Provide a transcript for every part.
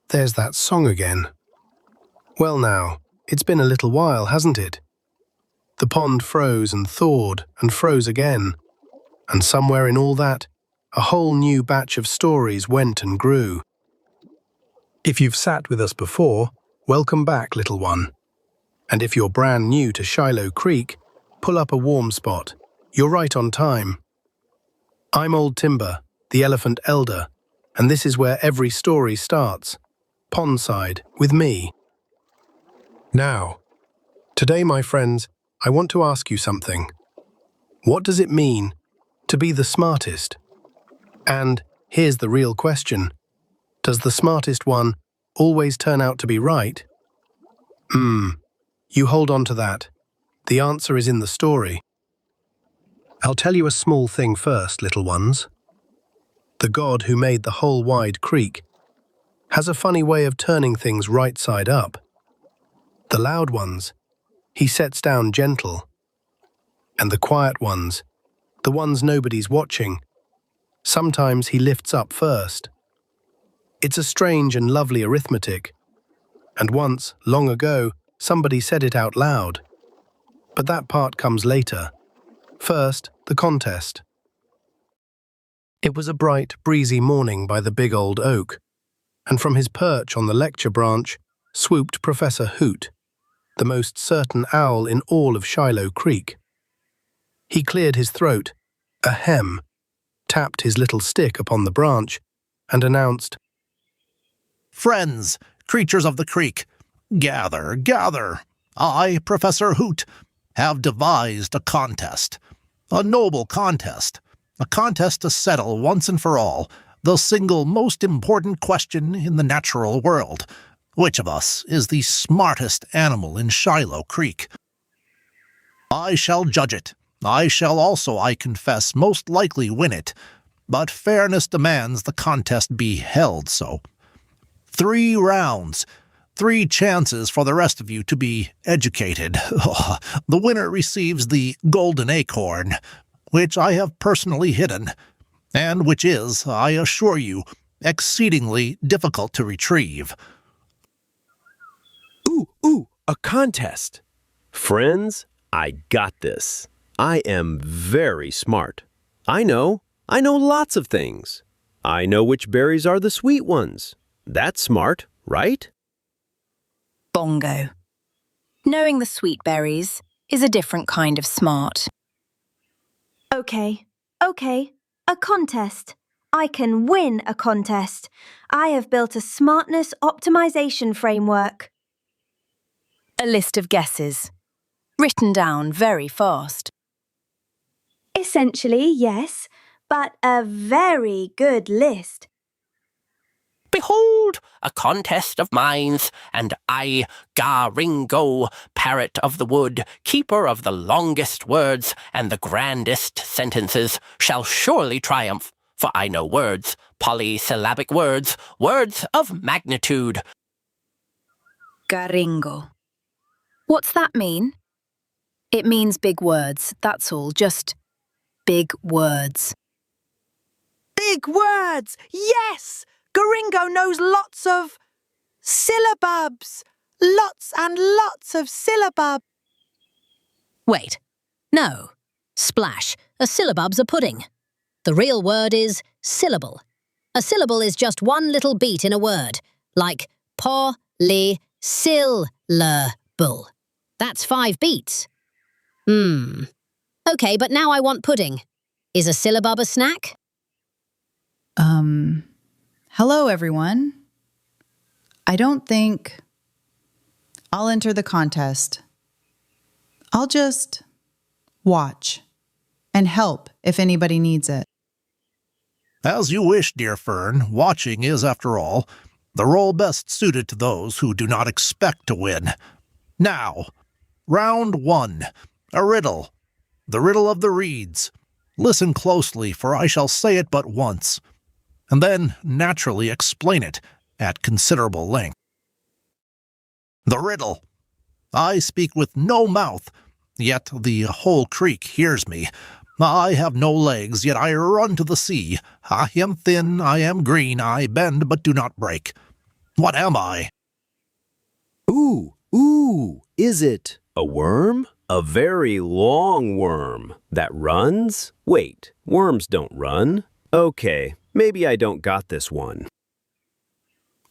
There's that song again. Well now, it's been a little while, hasn't it? The pond froze and thawed and froze again, and somewhere in all that, a whole new batch of stories went and grew. If you've sat with us before, welcome back, little one. And if you're brand new to Shiloh Creek, pull up a warm spot. You're right on time. I'm Old Timber, the Elephant Elder, and this is where every story starts, pondside, with me. Now, today, my friends, I want to ask you something. What does it mean to be the smartest? And here's the real question. Does the smartest one always turn out to be right? You hold on to that. The answer is in the story. I'll tell you a small thing first, little ones. The God who made the whole wide creek has a funny way of turning things right side up. The loud ones, he sets down gentle. And the quiet ones, the ones nobody's watching, sometimes he lifts up first. It's a strange and lovely arithmetic. And once, long ago, somebody said it out loud. But that part comes later. First, the contest. It was a bright, breezy morning by the big old oak, and from his perch on the lecture branch swooped Professor Hoot, the most certain owl in all of Shiloh Creek. He cleared his throat, ahem, tapped his little stick upon the branch, and announced, "Friends, creatures of the creek, gather, gather. I, Professor Hoot, have devised a contest. A noble contest. A contest to settle once and for all the single most important question in the natural world. Which of us is the smartest animal in Shiloh Creek? I shall judge it. I shall also, I confess, most likely win it. But fairness demands the contest be held so. 3 rounds. 3 chances for the rest of you to be educated. The winner receives the golden acorn, which I have personally hidden, and which is, I assure you, exceedingly difficult to retrieve." Ooh, a contest. Friends, I got this. I am very smart. I know lots of things. I know which berries are the sweet ones. That's smart, right? Bongo. Knowing the sweet berries is a different kind of smart. Okay, a contest. I can win a contest. I have built a smartness optimization framework. A list of guesses. Written down very fast. Essentially, yes, but a very good list. "Behold, a contest of minds, and I, Ga-Ringo, parrot of the wood, keeper of the longest words and the grandest sentences, shall surely triumph, for I know words, polysyllabic words, words of magnitude." Garingo. What's that mean? It means big words, that's all, just big words. Big words! Yes! Garingo knows lots of syllabubs. Lots and lots of syllabub. Wait. No. Splash. A syllabub's a pudding. The real word is syllable. A syllable is just one little beat in a word, like polysyllable. That's 5 beats. Okay, but now I want pudding. Is a syllabub a snack? Hello, everyone. I don't think I'll enter the contest. I'll just watch and help if anybody needs it. As you wish, dear Fern. Watching is, after all, the role best suited to those who do not expect to win. Now, round 1. A riddle. The riddle of the reeds. Listen closely, for I shall say it but once, and then naturally explain it at considerable length. The riddle. I speak with no mouth, yet the whole creek hears me. I have no legs, yet I run to the sea. I am thin, I am green, I bend but do not break. What am I? Ooh, is it a worm? A very long worm that runs? Wait, worms don't run. Okay, maybe I don't got this one.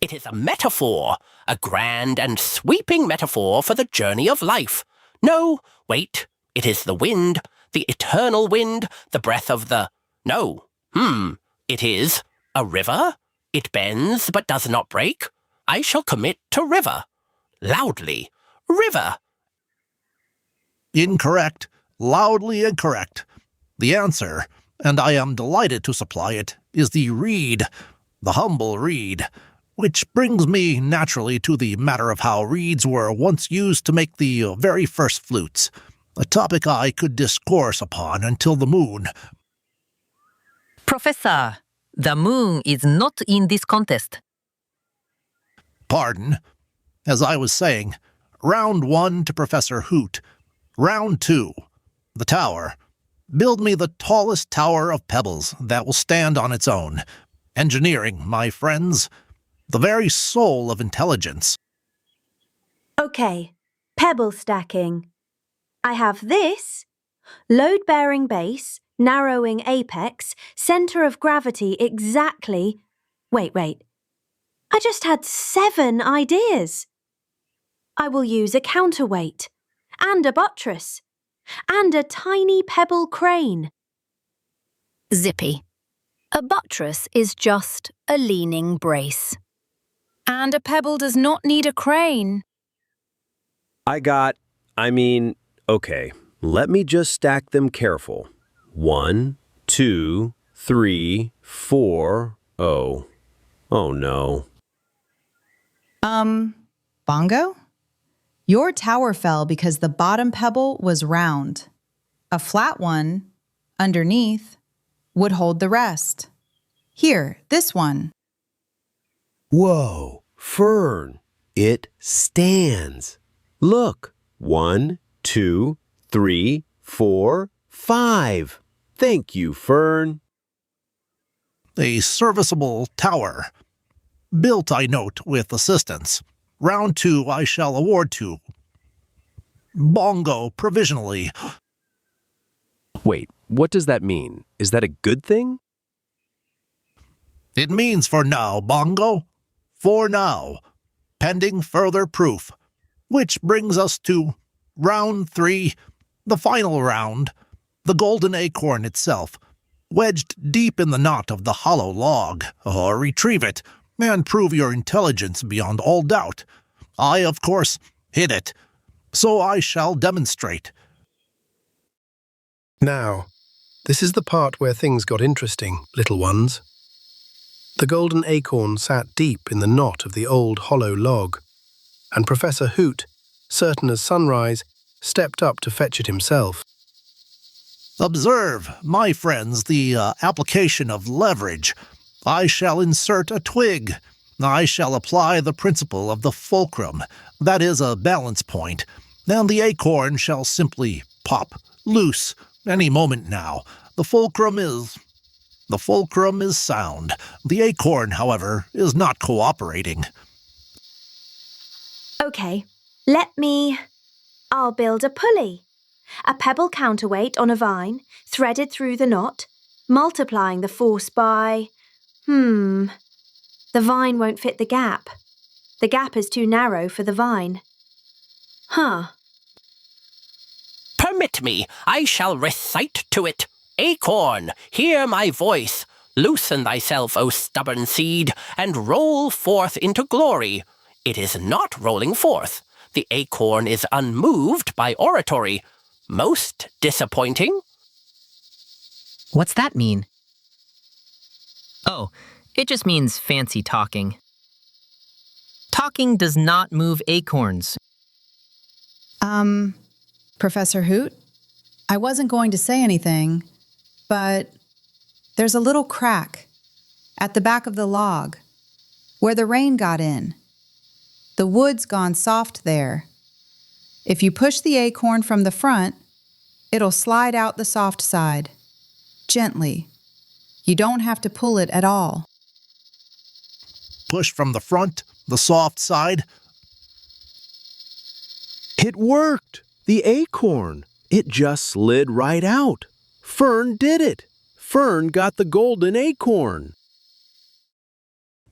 It is a metaphor, a grand and sweeping metaphor for the journey of life. No, wait, it is the wind, the eternal wind, the breath of the... No, it is a river. It bends but does not break. I shall commit to river. Loudly, river. Incorrect. Loudly incorrect. The answer, and I am delighted to supply it, is the reed, the humble reed, which brings me naturally to the matter of how reeds were once used to make the very first flutes, a topic I could discourse upon until the moon. Professor, the moon is not in this contest. Pardon. As I was saying, round 1 to Professor Hoot. Round 2, the tower. Build me the tallest tower of pebbles that will stand on its own. Engineering, my friends, the very soul of intelligence. Okay, pebble stacking. I have this: load-bearing base, narrowing apex, center of gravity exactly... Wait. I just had 7 ideas. I will use a counterweight, and a buttress, and a tiny pebble crane. Zippy. A buttress is just a leaning brace. And a pebble does not need a crane. Okay, let me just stack them careful. 1, 2, 3, 4, oh no. Bongo? Your tower fell because the bottom pebble was round. A flat one, underneath, would hold the rest. Here, this one. Whoa, Fern, it stands. Look, 1, 2, 3, 4, 5. Thank you, Fern. A serviceable tower. Built, I note, with assistance. Round 2 I shall award to Bongo provisionally. Wait, what does that mean? Is that a good thing? It means for now, Bongo. For now. Pending further proof. Which brings us to round 3, the final round. The golden acorn itself, wedged deep in the knot of the hollow log. Retrieve it, and prove your intelligence beyond all doubt. I, of course, hid it. So I shall demonstrate. Now, this is the part where things got interesting, little ones. The golden acorn sat deep in the knot of the old hollow log, and Professor Hoot, certain as sunrise, stepped up to fetch it himself. Observe, my friends, the application of leverage. I shall insert a twig. I shall apply the principle of the fulcrum, that is a balance point, and the acorn shall simply pop loose any moment now. The fulcrum is sound. The acorn, however, is not cooperating. Okay, I'll build a pulley. A pebble counterweight on a vine, threaded through the knot, multiplying the force by... The vine won't fit the gap. The gap is too narrow for the vine. Permit me, I shall recite to it. Acorn, hear my voice. Loosen thyself, O stubborn seed, and roll forth into glory. It is not rolling forth. The acorn is unmoved by oratory. Most disappointing. What's that mean? Oh, it just means fancy talking. Talking does not move acorns. Professor Hoot? I wasn't going to say anything, but there's a little crack at the back of the log where the rain got in. The wood's gone soft there. If you push the acorn from the front, it'll slide out the soft side. Gently. You don't have to pull it at all. Push from the front, the soft side. It worked! The acorn! It just slid right out. Fern did it! Fern got the golden acorn!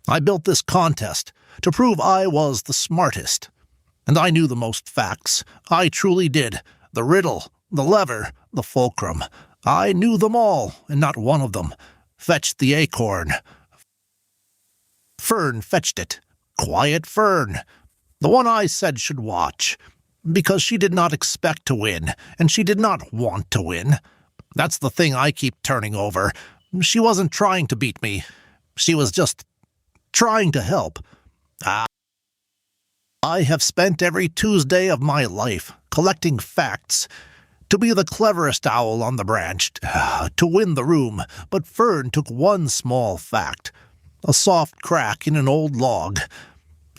I built this contest to prove I was the smartest. And I knew the most facts. I truly did. The riddle, the lever, the fulcrum. I knew them all, and not one of them fetched the acorn. Fern fetched it. Quiet Fern. The one I said should watch. Because she did not expect to win, and she did not want to win. That's the thing I keep turning over. She wasn't trying to beat me. She was just trying to help. I have spent every Tuesday of my life collecting facts to be the cleverest owl on the branch, to win the room, but Fern took one small fact, a soft crack in an old log,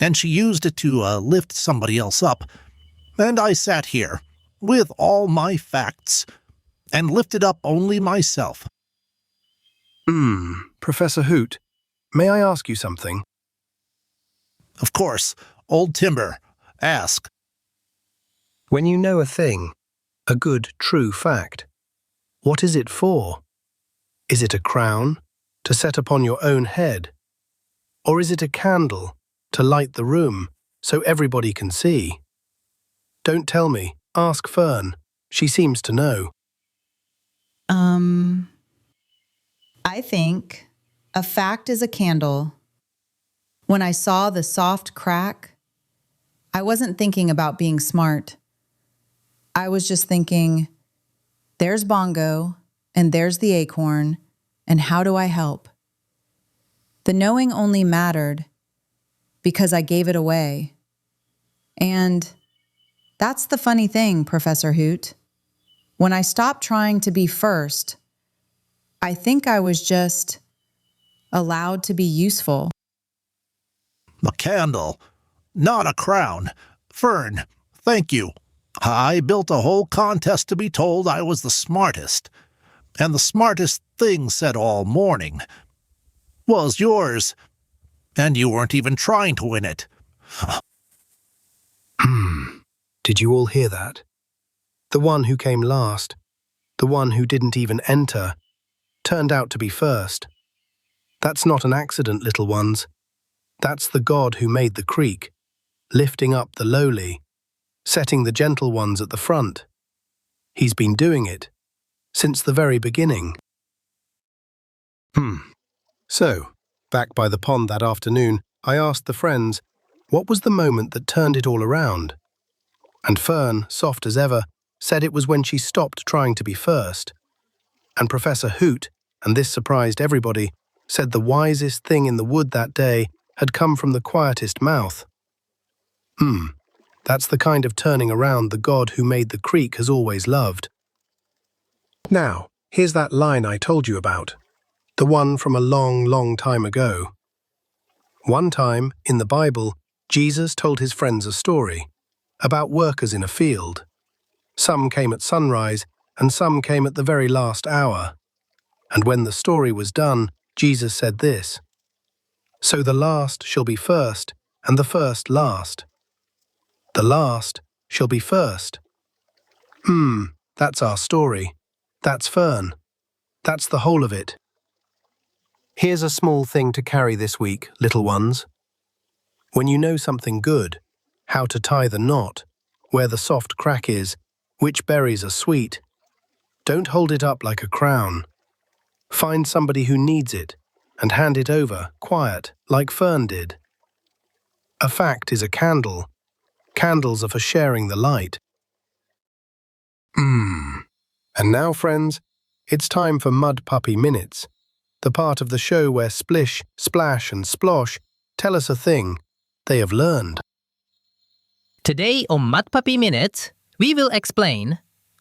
and she used it to lift somebody else up, and I sat here, with all my facts, and lifted up only myself. Professor Hoot, may I ask you something? Of course, old Timber, ask. When you know a thing, a good, true fact, what is it for? Is it a crown to set upon your own head? Or is it a candle to light the room so everybody can see? Don't tell me. Ask Fern. She seems to know. I think a fact is a candle. When I saw the soft crack, I wasn't thinking about being smart. I was just thinking, there's Bongo, and there's the acorn, and how do I help? The knowing only mattered because I gave it away. And that's the funny thing, Professor Hoot. When I stopped trying to be first, I think I was just allowed to be useful. A candle, not a crown. Fern, thank you. I built a whole contest to be told I was the smartest. And the smartest thing said all morning was yours. And you weren't even trying to win it. Did you all hear that? The one who came last, the one who didn't even enter, turned out to be first. That's not an accident, little ones. That's the God who made the creek, lifting up the lowly, setting the gentle ones at the front. He's been doing it since the very beginning. So, back by the pond that afternoon, I asked the friends, what was the moment that turned it all around? And Fern, soft as ever, said it was when she stopped trying to be first. And Professor Hoot, and this surprised everybody, said the wisest thing in the wood that day had come from the quietest mouth. That's the kind of turning around the God who made the creek has always loved. Now, here's that line I told you about, the one from a long, long time ago. One time, in the Bible, Jesus told his friends a story about workers in a field. Some came at sunrise, and some came at the very last hour. And when the story was done, Jesus said this, "So the last shall be first, and the first last. The last shall be first." That's our story. That's Fern. That's the whole of it. Here's a small thing to carry this week, little ones. When you know something good, how to tie the knot, where the soft crack is, which berries are sweet, don't hold it up like a crown. Find somebody who needs it and hand it over, quiet, like Fern did. A fact is a candle. Candles are for sharing the light. And now, friends, it's time for Mud Puppy Minutes, the part of the show where Splish, Splash and Splosh tell us a thing they have learned. Today on Mud Puppy Minute, we will explain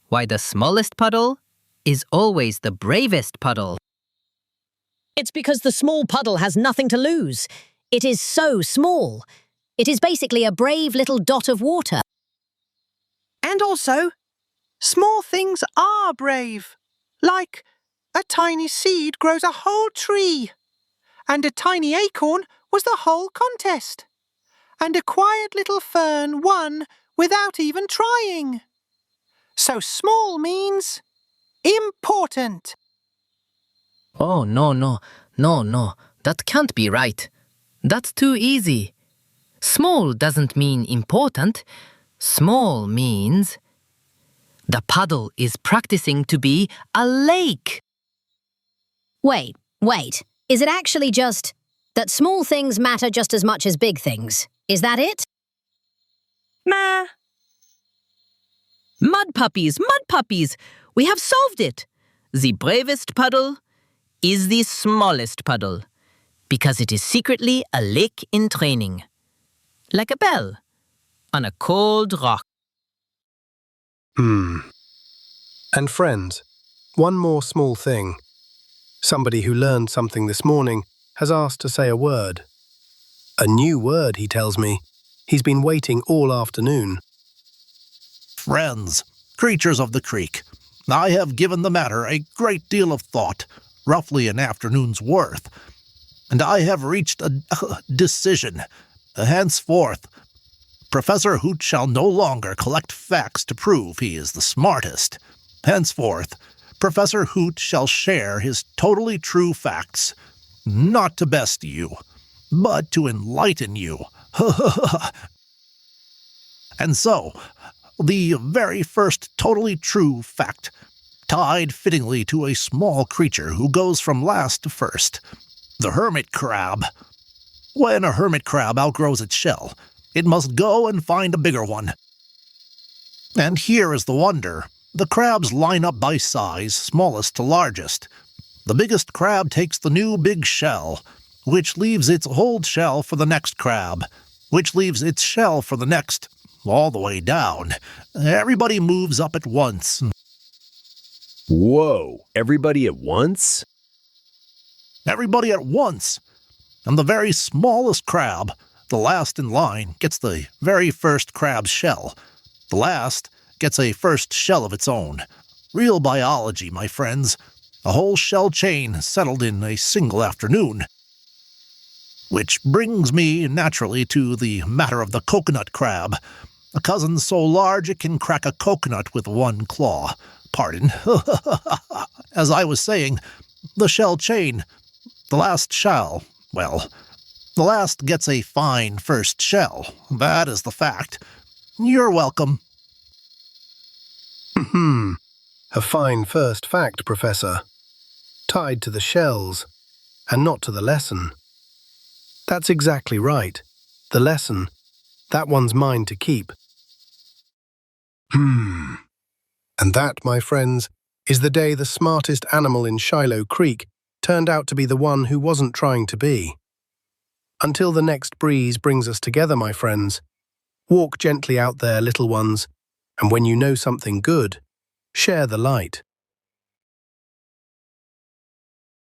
why the smallest puddle is always the bravest puddle. It's because the small puddle has nothing to lose. It is so small. It is basically a brave little dot of water. And also, small things are brave. Like a tiny seed grows a whole tree. And a tiny acorn was the whole contest. And a quiet little fern won without even trying. So small means important. Oh, no. That can't be right. That's too easy. Small doesn't mean important. Small means the puddle is practicing to be a lake. Wait. Is it actually just that small things matter just as much as big things? Is that it? Ma. Mud puppies! We have solved it. The bravest puddle is the smallest puddle because it is secretly a lake in training. Like a bell on a cold rock. And friends, one more small thing. Somebody who learned something this morning has asked to say a word. A new word, he tells me. He's been waiting all afternoon. Friends, creatures of the creek, I have given the matter a great deal of thought, roughly an afternoon's worth, and I have reached a decision. Henceforth, Professor Hoot shall no longer collect facts to prove he is the smartest. Henceforth, Professor Hoot shall share his totally true facts, not to best you, but to enlighten you. And so, the very first totally true fact, tied fittingly to a small creature who goes from last to first, the hermit crab. When a hermit crab outgrows its shell, it must go and find a bigger one. And here is the wonder. The crabs line up by size, smallest to largest. The biggest crab takes the new big shell, which leaves its old shell for the next crab, which leaves its shell for the next, all the way down. Everybody moves up at once. Whoa, everybody at once? Everybody at once. And the very smallest crab, the last in line, gets the very first crab's shell. The last gets a first shell of its own. Real biology, my friends. A whole shell chain settled in a single afternoon. Which brings me, naturally, to the matter of the coconut crab. A cousin so large it can crack a coconut with one claw. Pardon. As I was saying, the shell chain. The last shell, well, the last gets a fine first shell. That is the fact. You're welcome. A fine first fact, Professor. Tied to the shells, and not to the lesson. That's exactly right. The lesson, that one's mine to keep. And that, my friends, is the day the smartest animal in Shiloh Creek turned out to be the one who wasn't trying to be. Until the next breeze brings us together, my friends, walk gently out there, little ones, and when you know something good, share the light.